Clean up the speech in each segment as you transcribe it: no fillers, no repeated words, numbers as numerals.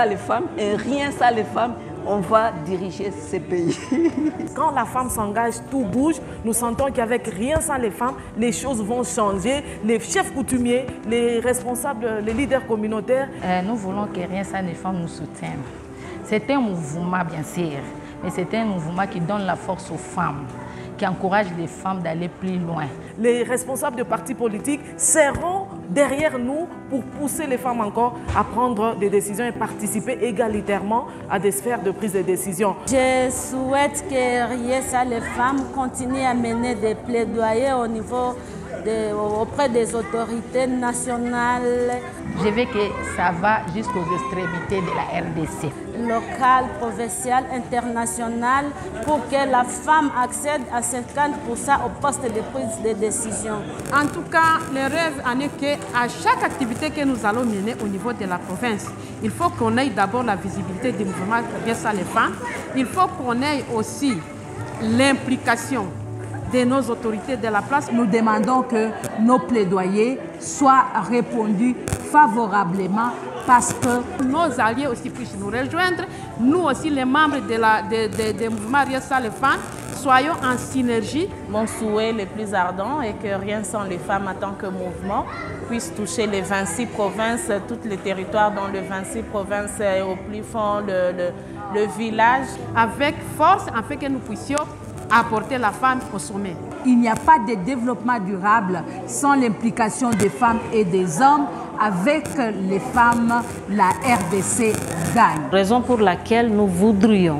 sans les femmes et rien sans les femmes, on va diriger ce pays. Quand la femme s'engage, tout bouge. Nous sentons qu'avec rien sans les femmes, les choses vont changer. Les chefs coutumiers, les responsables, les leaders communautaires. Nous voulons que rien sans les femmes nous soutiennent. C'est un mouvement, bien sûr, mais c'est un mouvement qui donne la force aux femmes, qui encourage les femmes d'aller plus loin. Les responsables de partis politiques seront derrière nous pour pousser les femmes encore à prendre des décisions et participer égalitairement à des sphères de prise de décision. Je souhaite que rien sans les femmes continue à mener des plaidoyers auprès des autorités nationales. Je veux que ça va jusqu'aux extrémités de la RDC. Locale, provinciale, internationale, pour que la femme accède à 50% au poste de prise de décision. En tout cas, le rêve en est qu'à chaque activité que nous allons mener au niveau de la province, il faut qu'on ait d'abord la visibilité du mouvement Rien sans les femmes. Il faut qu'on ait aussi l'implication de nos autorités de la place. Nous demandons que nos plaidoyers soient répondus favorablement parce que nos alliés aussi puissent nous rejoindre. Nous aussi, les membres des mouvements Rien sans les femmes, soyons en synergie. Mon souhait le plus ardent est que Rien sans les femmes en tant que mouvement puisse toucher les 26 provinces, tous les territoires dans les 26 provinces, au plus fond, le village. Avec force, afin que nous puissions apporter la femme au sommet. Il n'y a pas de développement durable sans l'implication des femmes et des hommes. Avec les femmes, la RDC gagne. Raison pour laquelle nous voudrions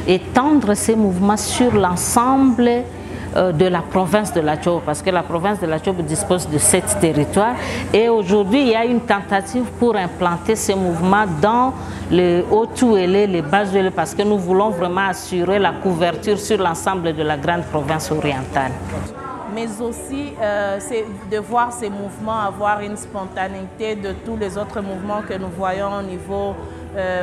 étendre ces mouvements sur l'ensemble de la province de la Tchouabe, parce que la province de la Tchouabe dispose de 7 territoires et aujourd'hui il y a une tentative pour implanter ces mouvements dans les Haut-Touélé, les Bas-Touélé, parce que nous voulons vraiment assurer la couverture sur l'ensemble de la grande province orientale. Mais aussi, c'est de voir ces mouvements avoir une spontanéité de tous les autres mouvements que nous voyons au niveau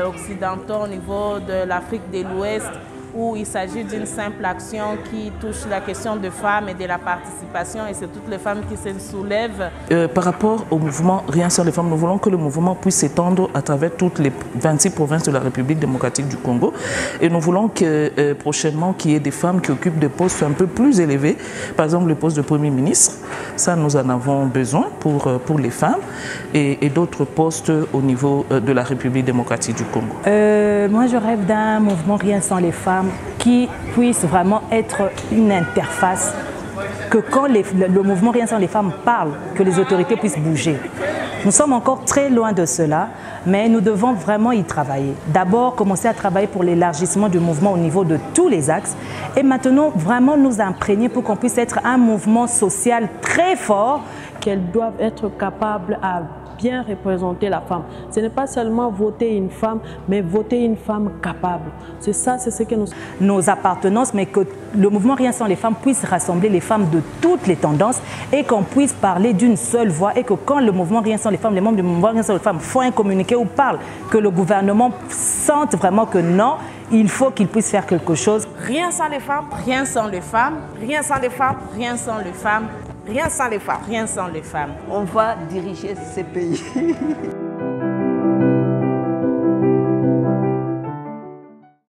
occidental, au niveau de l'Afrique de l'Ouest, où il s'agit d'une simple action qui touche la question de femmes et de la participation, et c'est toutes les femmes qui se soulèvent. Par rapport au mouvement Rien sans les femmes, nous voulons que le mouvement puisse s'étendre à travers toutes les 26 provinces de la République démocratique du Congo, et nous voulons que prochainement qu'il y ait des femmes qui occupent des postes un peu plus élevés, par exemple le poste de Premier ministre, ça nous en avons besoin pour les femmes, et d'autres postes au niveau de la République démocratique du Congo. Moi je rêve d'un mouvement Rien sans les femmes qui puisse vraiment être une interface, que quand le mouvement Rien sans les femmes parle, que les autorités puissent bouger. Nous sommes encore très loin de cela, mais nous devons vraiment y travailler. D'abord, commencer à travailler pour l'élargissement du mouvement au niveau de tous les axes et maintenant vraiment nous imprégner pour qu'on puisse être un mouvement social très fort. Qu'elles doivent être capables à bien représenter la femme. Ce n'est pas seulement voter une femme, mais voter une femme capable. C'est ça, c'est ce que nos appartenances, mais que le mouvement Rien sans les femmes puisse rassembler les femmes de toutes les tendances et qu'on puisse parler d'une seule voix et que quand le mouvement Rien sans les femmes, les membres du mouvement Rien sans les femmes font un communiqué ou parlent, que le gouvernement sente vraiment que non, il faut qu'il puisse faire quelque chose. Rien sans les femmes, rien sans les femmes, rien sans les femmes, rien sans les femmes. Rien sans les femmes. Rien sans les femmes. On va diriger ce pays.